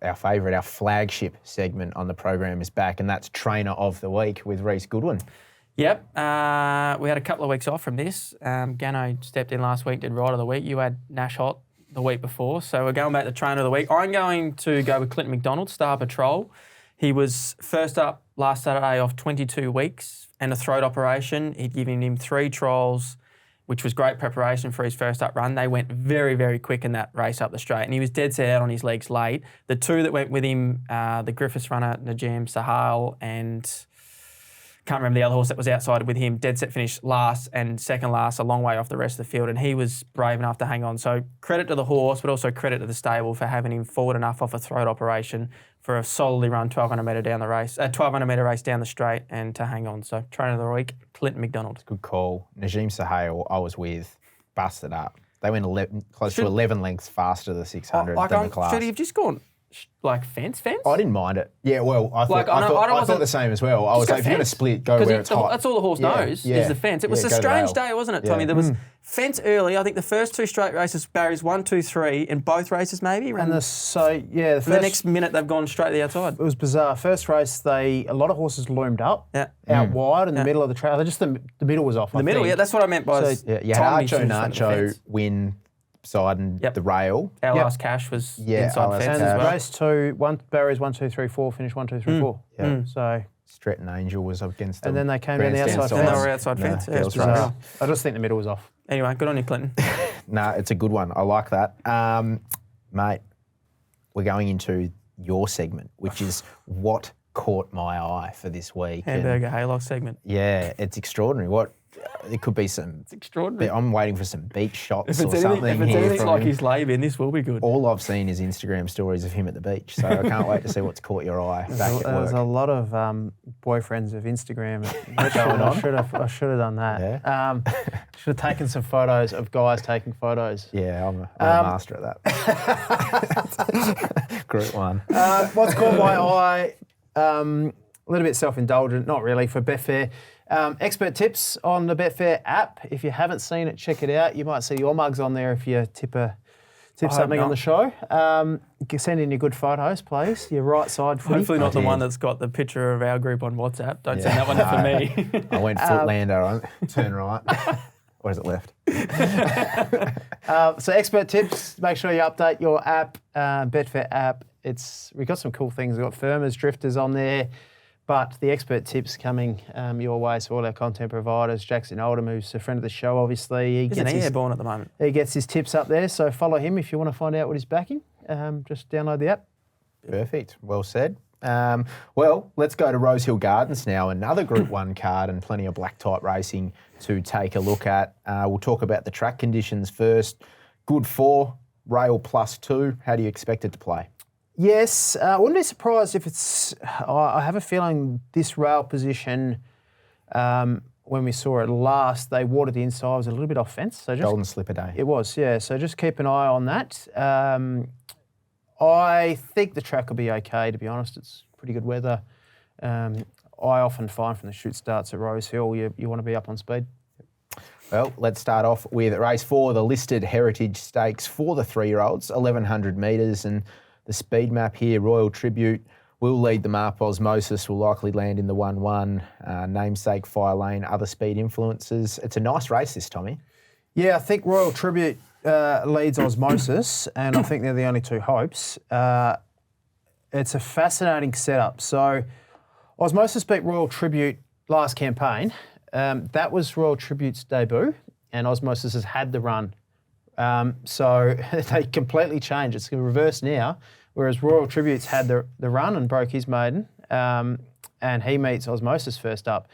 our favourite, our flagship segment on the program is back, and that's Trainer of the Week with Reece Goodwin. Yep. We had a couple of weeks off from this. Gano stepped in last week, did Rider of the Week. You had Nash Hot the week before. So we're going back to Trainer of the Week. I'm going to go with Clinton McDonald, Star Patrol. He was first up last Saturday off 22 weeks and a throat operation. He'd given him 3 trials, which was great preparation for his first up run. They went very, very quick in that race up the straight, and he was dead set out on his legs late. The 2 that went with him, the Griffiths runner, Najam Sahal, and can't remember the other horse that was outside with him, dead set finished last and second last, a long way off the rest of the field, and he was brave enough to hang on. So credit to the horse, but also credit to the stable for having him forward enough off a throat operation for a solidly run 1,200 metre down the race, 1,200 metre race down the straight, and to hang on. So Trainer of the Week, Clinton McDonald. Good call. Najim Sahal, I was with, busted up. They went close to 11 lengths faster the 600 than the class. Should he have just gone like fence? I didn't mind it. Yeah, well, I thought the same as well. I was like, if you're going to split, go where it's hot. That's all the horse knows is the fence. It was a strange day, wasn't it, Tommy? There was fence early. I think the first 2 straight races, barriers 1, 2, 3, in both races maybe. And the next minute they've gone straight to the outside. It was bizarre. First race, a lot of horses loomed up out wide in the middle of the trail. The middle was off. The middle, that's what I meant by. You had Archo Nacho win side and the rail. Our last cash was inside fence as well. Race 2, barriers 1, 2, 3, 4, finish 1, 2, 3, 4. Yeah. So Stretton Angel was up against them. And then they came down the outside fence. And they were outside fence. Yeah, bizarre. I just think the middle was off. Anyway, good on you, Clinton. No, it's a good one. I like that. Mate, we're going into your segment, which is what caught my eye for this week. Hamburger Haylock segment. Yeah, it's extraordinary. It could be some... It's extraordinary. I'm waiting for some beach shots or something. If it's anything like his LayBack, this will be good. All I've seen is Instagram stories of him at the beach, so I can't wait to see what's caught your eye back at work. There's a lot of boyfriends of Instagram going on. I should have done that. Yeah. Should have taken some photos of guys taking photos. Yeah, I'm a master at that. Group 1. What's caught my eye, a little bit self-indulgent, not really, for Betfair. Expert tips on the Betfair app. If you haven't seen it, check it out. You might see your mugs on there if you tip something on the show. Send in your good photos, please. Your right side footy. Hopefully not the one that's got the picture of our group on WhatsApp. Don't send that one for me. I went Footlander, turn right. Or is it left? So expert tips, make sure you update your app, Betfair app. We've got some cool things. We've got firmers, drifters on there. But the expert tips coming your way, so all our content providers, Jackson Oldham, who's a friend of the show, obviously. He's airborne at the moment. He gets his tips up there, so follow him if you want to find out what he's backing. Just download the app. Perfect. Well said. Well, let's go to Rosehill Gardens now, another Group 1 card and plenty of black type racing to take a look at. We'll talk about the track conditions first. Good 4, rail +2. How do you expect it to play? Yes, I wouldn't be surprised if it's... I have a feeling this rail position, when we saw it last, they watered the inside, was a little bit off fence. So just, Golden Slipper Day. It was, yeah. So just keep an eye on that. I think the track will be okay, to be honest. It's pretty good weather. I often find from the shoot starts at Rosehill, you want to be up on speed. Well, let's start off with race 4, the listed Heritage Stakes for the 3-year-olds, 1,100 metres, and the speed map here, Royal Tribute, will lead them up. Osmosis will likely land in the 1-1, Namesake, Fire Lane, other speed influences. It's a nice race this, Tommy. Yeah, I think Royal Tribute leads Osmosis, and I think they're the only two hopes. It's a fascinating setup. So Osmosis beat Royal Tribute last campaign. That was Royal Tribute's debut, and Osmosis has had the run. So they completely changed. It's reversed now, whereas Royal Tribute's had the run and broke his maiden, and he meets Osmosis first up.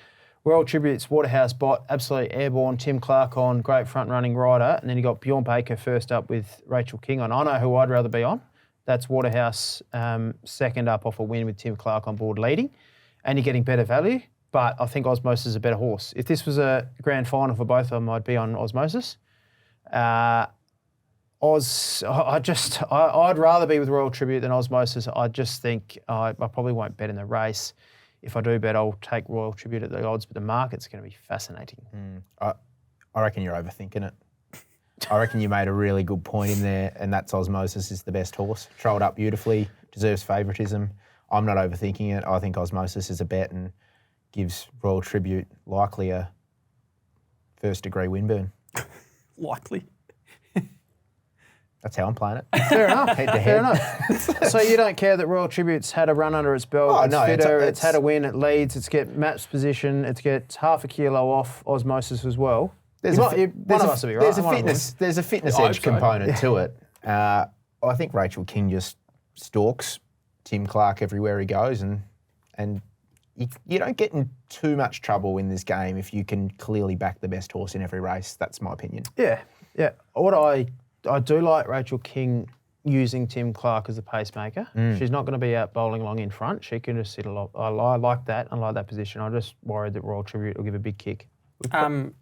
Royal Tribute's Waterhouse Bot, absolutely airborne. Tim Clark on, great front-running rider. And then you got Bjorn Baker first up with Rachel King on. I know who I'd rather be on. That's Waterhouse second up off a win with Tim Clark on board leading. And you're getting better value. But I think Osmosis is a better horse. If this was a grand final for both of them, I'd be on Osmosis. I'd rather be with Royal Tribute than Osmosis. I just think I probably won't bet in the race. If I do bet, I'll take Royal Tribute at the odds, but the market's going to be fascinating. I reckon you're overthinking it. I reckon you made a really good point in there, and that's Osmosis is the best horse. Trolled up beautifully, deserves favouritism. I'm not overthinking it. I think Osmosis is a bet and gives Royal Tribute likely a first-degree win burn. Likely. That's how I'm playing it. Fair enough. Head to Fair head. enough. So you don't care that Royal Tribute's had a run under its belt, Oh, it's no, fitter, it's it's had a win, it leads, it's get match position, it's get half a kilo off Osmosis as well. There's One of us will be right. There's a fitness I edge hope so. component to it. I think Rachel King just stalks Tim Clark everywhere he goes, and you don't get in too much trouble in this game if you can clearly back the best horse in every race. That's my opinion. Yeah. What I do like Rachel King using Tim Clark as a pacemaker. She's not going to be out bowling long in front. She can just sit a lot. I like that. I like that position. I'm just worried that Royal Tribute will give a big kick. We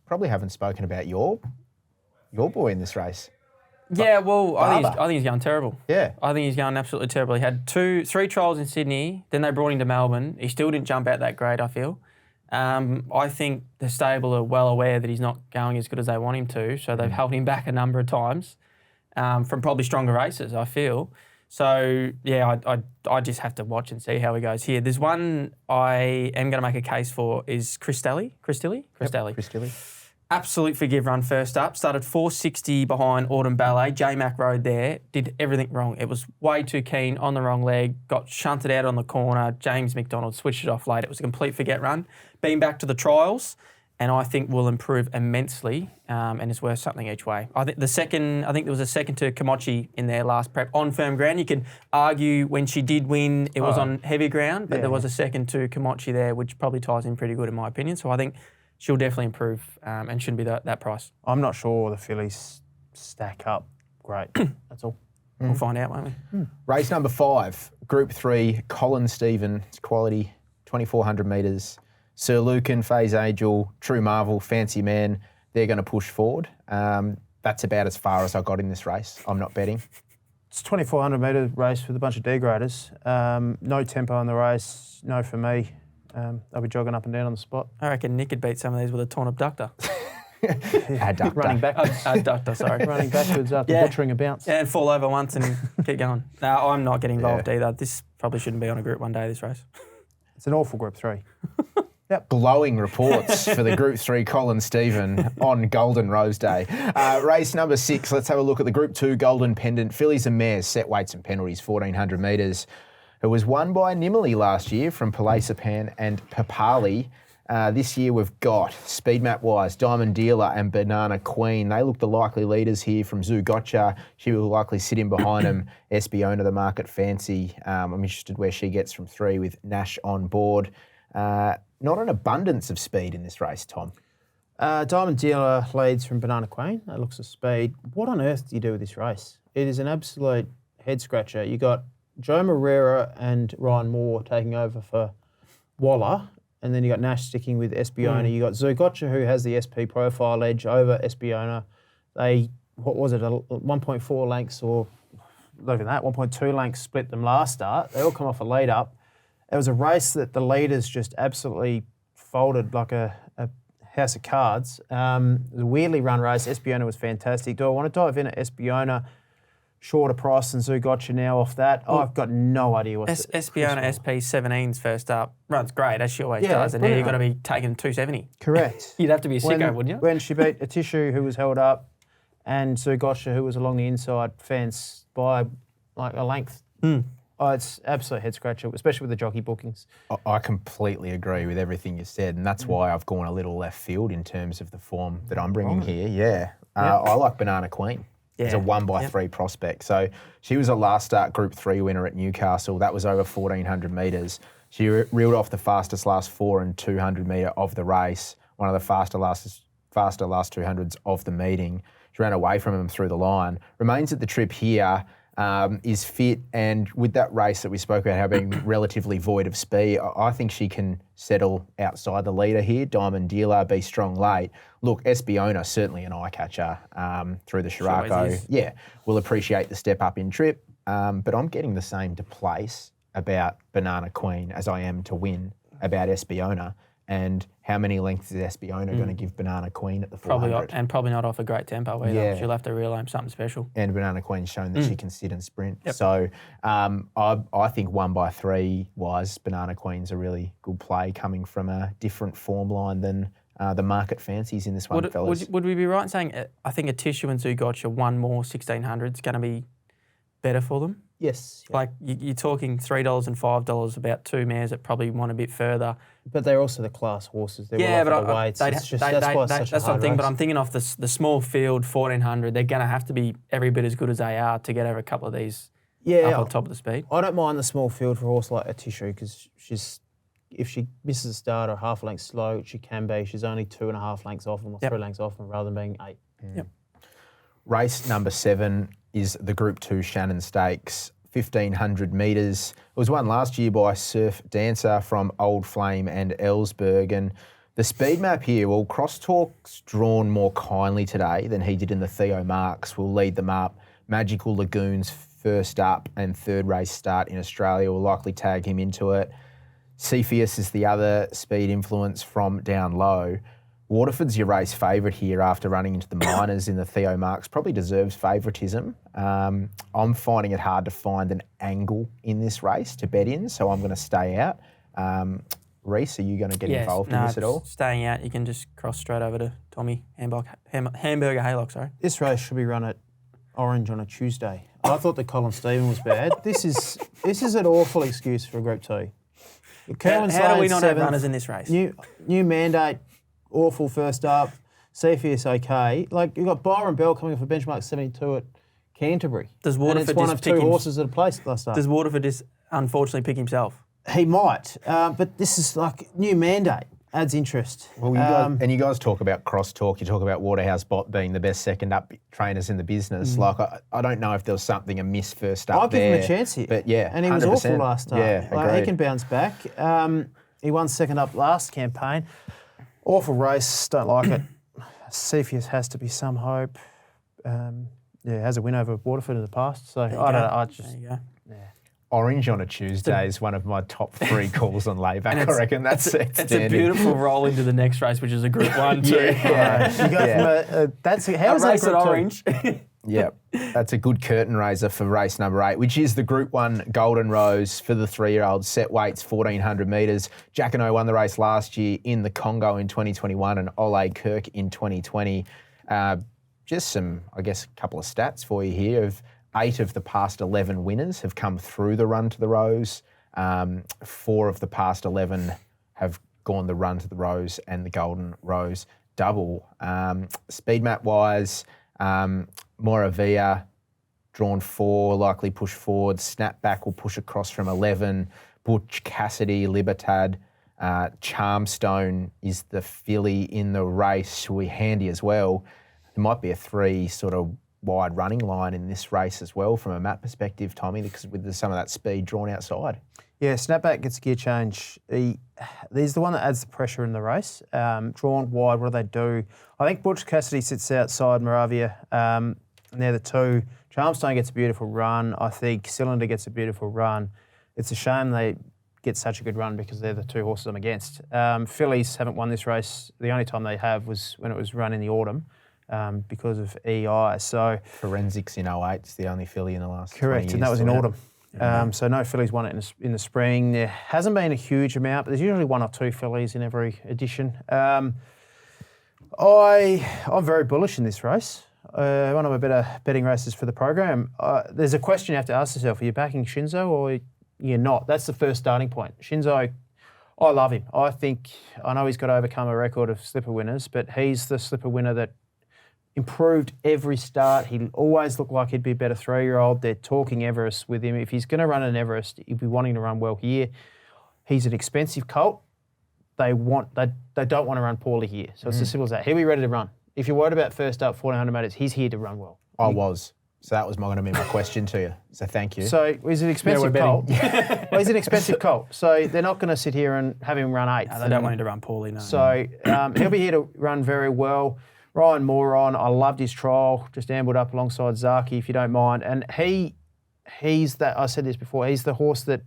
probably haven't spoken about your boy in this race. Yeah, well, I Barber. think he's going terrible. Yeah. I think he's going absolutely terrible. He had 3 trials in Sydney, then they brought him to Melbourne. He still didn't jump out that great, I feel. I think the stable are well aware that he's not going as good as they want him to, so they've held him back a number of times from probably stronger races, I feel. So, yeah, I just have to watch and see how he goes here. There's one I am going to make a case for is Christelli. Absolute forgive run first up. Started 460 behind Autumn Ballet. J-Mac rode there. Did everything wrong. It was way too keen on the wrong leg. Got shunted out on the corner. James McDonald switched it off late. It was a complete forget run. Been back to the trials, and I think will improve immensely, and is worth something each way. I think there was a second to Kamachi in their last prep on firm ground. You can argue when she did win, it was on heavy ground, but there was a second to Kamachi there, which probably ties in pretty good in my opinion. So I think she'll definitely improve and shouldn't be that price. I'm not sure the fillies stack up great. That's all. We'll find out, won't we? Race number 5, Group 3, Colin Stephen, it's quality, 2,400 metres. Sir Lucan, Faze Angel, True Marvel, Fancy Man, they're going to push forward. That's about as far as I got in this race. I'm not betting. It's a 2,400 metre race with a bunch of D-graders. No tempo in the race, no for me. I'll be jogging up and down on the spot. I reckon Nick could beat some of these with a torn abductor. Adductor. Running backwards. Abductor, sorry. Running backwards after Yeah. butchering a bounce. Yeah, and fall over once and keep going. No, I'm not getting involved either. This probably shouldn't be on a Group 1 day, this race. It's an awful Group 3. Glowing reports for the Group 3 Colin Stephen on Golden Rose Day. Race number 6, let's have a look at the Group 2 Golden Pendant. Fillies and mares, set weights and penalties, 1,400 metres. It was won by Nimmerley last year from Palacepan and Papali. This year we've got, speed map wise, Diamond Dealer and Banana Queen. They look the likely leaders here from Zoo Gotcha. She will likely sit in behind them. Espiona, the market fancy. I'm interested where she gets from 3 with Nash on board. Not an abundance of speed in this race, Tom. Diamond Dealer leads from Banana Queen. That looks a speed. What on earth do you do with this race? It is an absolute head scratcher. You got Joe Moreira and Ryan Moore taking over for Waller, and then you got Nash sticking with Espiona. You got Zugotcha, who has the SP profile edge over Espiona. They, 1.4 lengths or not even that, 1.2 lengths split them last start. They all come off a lead up. It was a race that the leaders just absolutely folded like a house of cards. It was a weirdly run race. Espiona was fantastic. Do I want to dive in at Espiona? Shorter price than Zugotcha now off that. I've got no idea what Espiona SP17's first up. Runs great, as she always does, and now you've got to be taking 270. Correct. You'd have to be a sicko, wouldn't you? When she beat Atishu, who was held up, and Zugotcha, who was along the inside fence by like a length. Oh, it's absolute head scratcher, especially with the jockey bookings. I completely agree with everything you said, and that's why I've gone a little left field in terms of the form that I'm bringing here. Yeah. I like Banana Queen. As a 1x3 prospect. So she was a last start Group 3 winner at Newcastle. That was over 1,400 metres. She reeled off the fastest last 4 and 200 metre of the race, one of the faster last 200s of the meeting. She ran away from him through the line. Remains at the trip here, is fit, and with that race that we spoke about, how being relatively void of speed, I think she can settle outside the leader here. Diamond Dealer, be strong late. Look, Espiona, certainly an eye catcher through the Scirocco. Yeah, we'll appreciate the step up in trip, but I'm getting the same to place about Banana Queen as I am to win about Espiona. And how many lengths is Espiona going to give Banana Queen at the 400? Probably not off a great tempo either. Yeah. She'll have to reel home something special. And Banana Queen's shown that she can sit and sprint. Yep. So I think 1x3 wise, Banana Queen's a really good play coming from a different form line than the market fancies in this one, fellas. Would we be right in saying I think Atishu and Zugotcha one more 1,600 is going to be better for them? Yes. Like you're talking $3 and $5 about two mares that probably want a bit further. But they're also the class horses. They're well off the weights. That's what I'm thinking. But I'm thinking off the small field 1,400. They're going to have to be every bit as good as they are to get over a couple of these up on top of the speed. I don't mind the small field for a horse like Atishu because if she misses a start or half a length slow, she can be. She's only 2.5 lengths off them or 3 lengths off them rather than being 8. Yep. Race number 7 is the Group 2 Shannon Stakes, 1,500 metres. It was won last year by Surf Dancer from Old Flame and Ellsberg. And the speed map here, well, Crosstalk's drawn more kindly today than he did in the Theo Marks. Will lead them up. Magical Lagoon's first up and third race start in Australia will likely tag him into it. Cepheus is the other speed influence from down low. Waterford's your race favourite here after running into the minors in the Theo Marks. Probably deserves favouritism. I'm finding it hard to find an angle in this race to bet in, so I'm going to stay out. Reece, are you going to get involved in this at all? Staying out, you can just cross straight over to Tommy Hamburger Haylock, sorry. This race should be run at Orange on a Tuesday. I thought that Colin Stephen was bad. This is an awful excuse for a Group 2. How do we not have runners in this race? New mandate. Awful first up. Cepheus okay. Like you've got Byron Bell coming off a benchmark 72 at Canterbury. Does Waterford and it's one of two horses that have placed last start. Does Waterford unfortunately pick himself? He might, but this is like new mandate. Adds interest. Well, you guys talk about Crosstalk. You talk about Waterhouse Bot being the best second up trainers in the business. Like I don't know if there was something amiss first up. I'll give him a chance here. But yeah, and he was awful last start. Yeah, like, he can bounce back. He won second up last campaign. Awful race, don't like it. Cepheus has to be some hope. Has a win over Waterford in the past. So I don't know. There you go. Orange on a Tuesday is one of my top 3 calls on LayBack. I reckon that's it's a beautiful roll into the next race, which is a Group 1 too. That's how is that race at Orange? Yeah, that's a good curtain raiser for race number 8, which is the Group 1 Golden Rose for the 3-year-olds. Set weights 1,400 metres. Jack and O won the race last year in the Congo in 2021 and Ole Kirk in 2020. Just some, I guess, a couple of stats for you here. Of 8 of the past 11 winners have come through the run to the Rose. 4 of the past 11 have gone the Run to the Rose and the Golden Rose double. Speed map wise, Moravia drawn 4, likely push forward. Snapback will push across from 11. Butch Cassidy, Libertad. Charmstone is the filly in the race, will be handy as well. There might be a 3 sort of wide running line in this race as well from a map perspective, Tommy, because with some of that speed drawn outside. Yeah, Snapback gets a gear change. He's the one that adds the pressure in the race. Drawn wide, what do they do? I think Butch Cassidy sits outside Moravia, and they're the 2. Charmstone gets a beautiful run. I think Cylinder gets a beautiful run. It's a shame they get such a good run because they're the 2 horses I'm against. Fillies haven't won this race. The only time they have was when it was run in the autumn. Because of EI. So Forensics in 08 is the only filly in the last 20 correct, years, and that was in autumn. Yeah. So no fillies won it in the spring. There hasn't been a huge amount, but there's usually 1 or 2 fillies in every edition. I'm very bullish in this race. One of my better betting races for the program. There's a question you have to ask yourself: are you backing Shinzo or you're not? That's the first starting point. Shinzo, I love him. I know he's got to overcome a record of slipper winners, but he's the slipper winner that improved every start. He always looked like he'd be a better 3-year-old. They're talking Everest with him. If he's going to run an Everest, he'd be wanting to run well here. He's an expensive colt. They don't want to run poorly here. So it's as simple as that. He'll be ready to run. If you're worried about first up 1,400 metres, he's here to run well. I was. So that was going to be my question to you. So thank you. So he's an expensive colt. Well, he's an expensive colt. So they're not going to sit here and have him run 8th. No, they don't want him to run poorly, no. So he'll be here to run very well. Ryan Moron, I loved his trial, just ambled up alongside Zaki, if you don't mind. And he's that, I said this before, he's the horse that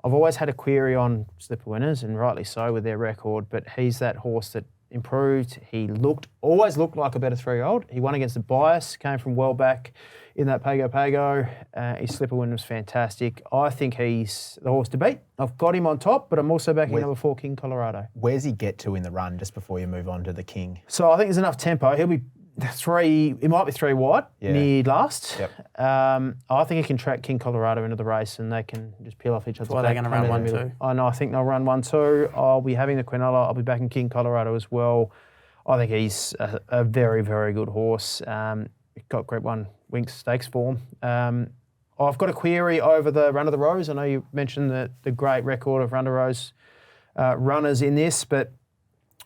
I've always had a query on slipper winners, and rightly so with their record, but he's that horse that improved. He always looked like a better 3-year-old. He won against the bias, came from well back in that Pago. His slipper win was fantastic. I think he's the horse to beat. I've got him on top, but I'm also backing number 4, King Colorado. Where's he get to in the run just before you move on to the King? So I think there's enough tempo. He'll be 3, it might be 3 wide, near last. Yep. I think he can track King Colorado into the race and they can just peel off each other's back. Why are they going to run 1-2? I know, I think they'll run 1-2. I'll be having the Quinella. I'll be backing King Colorado as well. I think he's a very, very good horse. Got Group 1 Winx Stakes form. I've got a query over the Run of the Rose. I know you mentioned the great record of Run of the Rose runners in this, but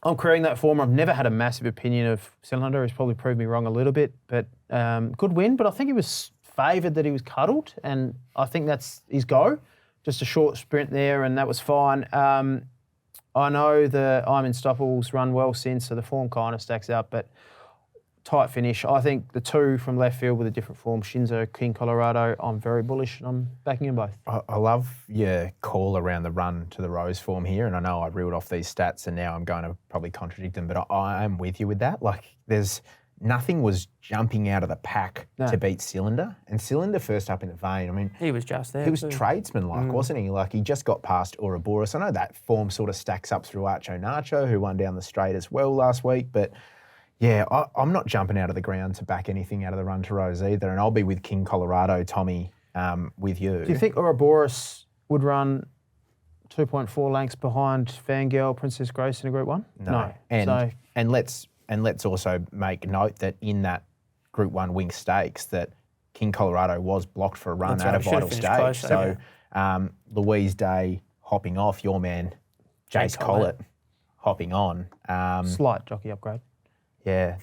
I'm querying that form. I've never had a massive opinion of Cylinder. He's probably proved me wrong a little bit, but good win. But I think he was favoured that he was cuddled, and I think that's his go. Just a short sprint there, and that was fine. I know the I'm in Stopples run well since, so the form kind of stacks up, but tight finish. I think the 2 from left field with a different form, Shinzo, King Colorado, I'm very bullish and I'm backing them both. I love your call around the Run to the Rose form here, and I know I reeled off these stats and now I'm going to probably contradict them, but I am with you with that. Like, nothing was jumping out of the pack to beat Cylinder, and Cylinder first up in the vein. I mean, he was just there. He was tradesman-like, wasn't he? Like, he just got past Ouroboros. I know that form sort of stacks up through Archo Nacho, who won down the straight as well last week, but yeah, I'm not jumping out of the ground to back anything out of the Run to Rose either, and I'll be with King Colorado, Tommy, with you. Do you think Ouroboros would run 2.4 lengths behind Fangirl, Princess Grace in a Group 1? No. And let's also make note that in that Group 1 Winx Stakes that King Colorado was blocked for a run at a vital stage. So Louise Day hopping off, your man, Jace Collett hopping on. Slight jockey upgrade. Yeah,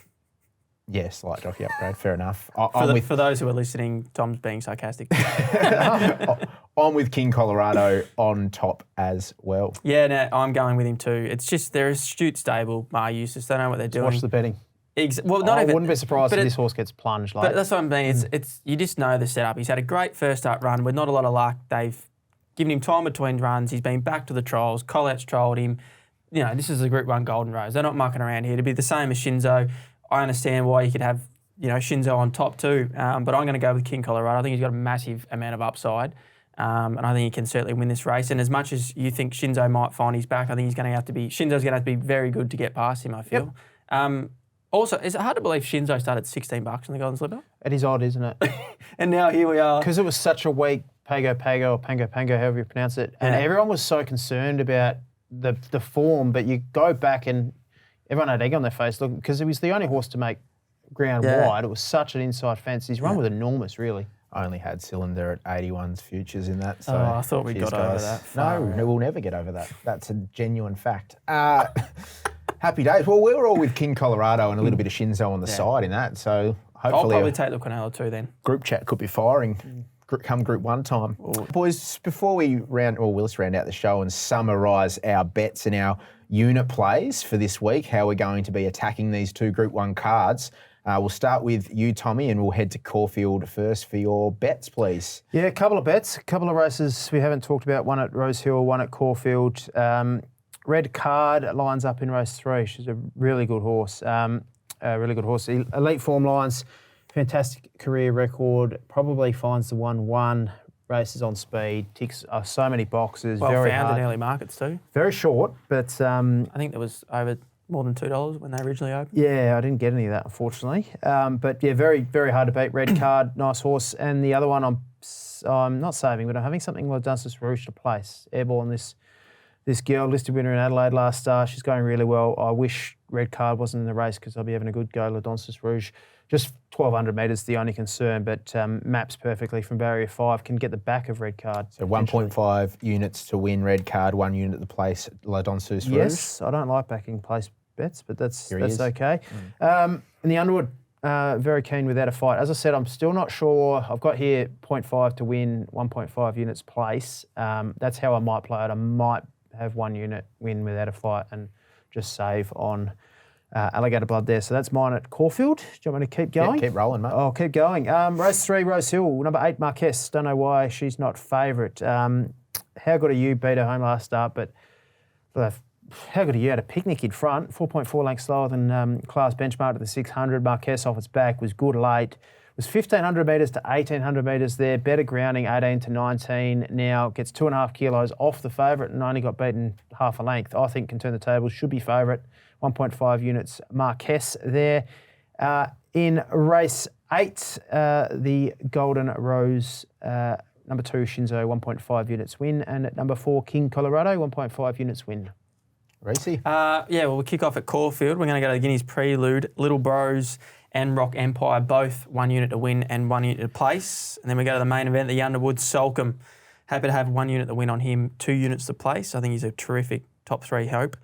slight jockey upgrade, fair enough. For those who are listening, Tom's being sarcastic. I'm with King Colorado on top as well. Yeah, no, I'm going with him too. It's just they're a astute stable, Mar Eustace. They know what they're doing. Watch the betting. I wouldn't be surprised if this horse gets plunged. But that's what I mean. It's you just know the setup. He's had a great first start run with not a lot of luck. They've given him time between runs. He's been back to the trials. Collette's trialled him. You know, this is a Group 1 Golden Rose. They're not mucking around here. To be the same as Shinzo, I understand why you could have, Shinzo on top too. But I'm going to go with King Colorado. I think he's got a massive amount of upside. And I think he can certainly win this race. And as much as you think Shinzo might find his back, I think Shinzo's going to have to be very good to get past him, I feel. Yep. Also, is it hard to believe Shinzo started $16 in the Golden Slipper? It is odd, isn't it? And now here we are. Because it was such a weak Pago or Pango, however you pronounce it. And everyone was so concerned about the form, but you go back and everyone had egg on their face, look, because it was the only horse to make ground wide. It was such an inside fence. His run was enormous, really. I only had Cylinder at 81's futures in that. So I thought we got over that. No, we'll never get over that. That's a genuine fact. Happy days. Well, we were all with King Colorado and a little bit of Shinzo on the side in that. So hopefully, I'll probably take the Quinella too then. Group chat could be firing come Group 1 time. Boys, before we'll just round out the show and summarise our bets and our unit plays for this week, how we're going to be attacking these 2 Group 1 cards. We'll start with you, Tommy, and we'll head to Caulfield first for your bets, please. Yeah, a couple of bets, a couple of races we haven't talked about, one at Rosehill, one at Caulfield. Red Card lines up in race 3. She's a really good horse. Elite form lines, fantastic career record, probably finds the 1-1, races on speed, ticks so many boxes. Well, very found hard. in early markets too. Very short, but... I think there was over more than $2 when they originally opened. Yeah, I didn't get any of that, unfortunately. But yeah, very, very hard to beat. Red Card, nice horse. And the other one I'm not saving, but I'm having something like Dunstas Rouge to place. Airborne, this girl, listed winner in Adelaide last start. She's going really well. I wish Red Card wasn't in the race because I'll be having a good go. Dunstas Rouge, just 1,200 metres, the only concern, but maps perfectly from barrier 5, can get the back of Red Card. So 1.5 units to win Red Card, 1 unit at the place, Dunstas Rouge. Yes, I don't like backing place bets, but that's okay. In the Underwood, very keen without a fight. As I said, I'm still not sure. I've got here 0.5 to win, 1.5 units place. That's how I might play it. I might have 1 unit win without a fight and just save on Alligator Blood there. So that's mine at Caulfield. Do you want me to keep going? Yeah, keep rolling, mate. I'll keep going. Race 3, Rosehill, number 8, Marquess. Don't know why she's not favourite. How good are you? Beat her home last start, but how good are you? Had a picnic in front, 4.4 lengths slower than class benchmark at the 600. Marquess off its back was good late. Was 1,500 metres to 1,800 metres there. Better grounding, 18 to 19. Now gets 2.5 kilos off the favourite and only got beaten half a length. I think can turn the tables, should be favourite. 1.5 units, Marquess there. In race 8, the Golden Rose, number 2, Shinzo, 1.5 units win. And at number 4, King Colorado, 1.5 units win. Racy? We'll kick off at Caulfield. We're going to go to the Guineas Prelude, Little Bros and Rock Empire, both 1 unit to win and 1 unit to place. And then we go to the main event, the Underwood Sulcombe. Happy to have 1 unit to win on him, 2 units to place. I think he's a terrific top 3 hope.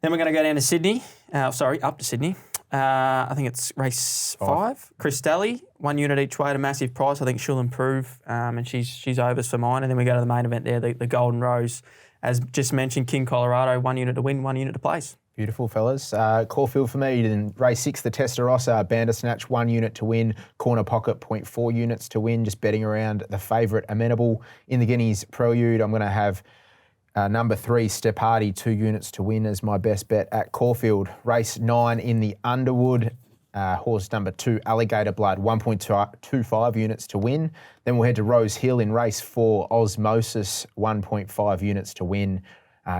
Then we're going to go down to Sydney. Up to Sydney. I think it's race 5. Cristalli, 1 unit each way at a massive price. I think she'll improve, and she's overs for mine. And then we go to the main event there, the Golden Rose. As just mentioned, King Colorado, 1 unit to win, 1 unit to place. Beautiful, fellas. Caulfield for me. In race 6, the Testarossa, Bandersnatch, 1 unit to win. Corner Pocket, 0.4 units to win. Just betting around the favourite, Amenable. In the Guineas Prelude, I'm going to have number 3, Step Hardy, 2 units to win as my best bet at Caulfield. Race 9 in the Underwood. Horse number 2, Alligator Blood, 1.25 units to win. Then we'll head to Rosehill in race 4, Osmosis, 1.5 units to win.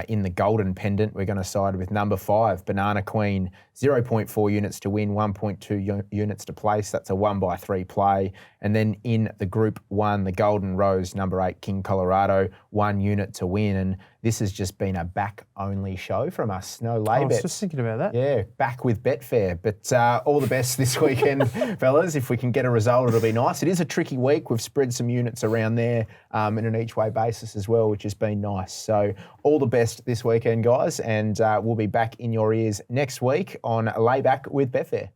In the Golden Pendant, we're going to side with number 5, Banana Queen, 0.4 units to win, 1.2 units to place. That's a 1x3 play. And then in the Group 1, the Golden Rose, number 8, King Colorado, 1 unit to win. And this has just been a back-only show from us. No lay I was bets. just thinking about that. Yeah, back with Betfair. But all the best this weekend, fellas. If we can get a result, it'll be nice. It is a tricky week. We've spread some units around there in an each-way basis as well, which has been nice. So all the best this weekend, guys. And we'll be back in your ears next week on LayBack with Betfair.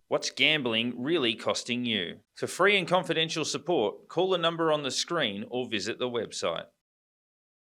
What's gambling really costing you? For free and confidential support, call the number on the screen or visit the website.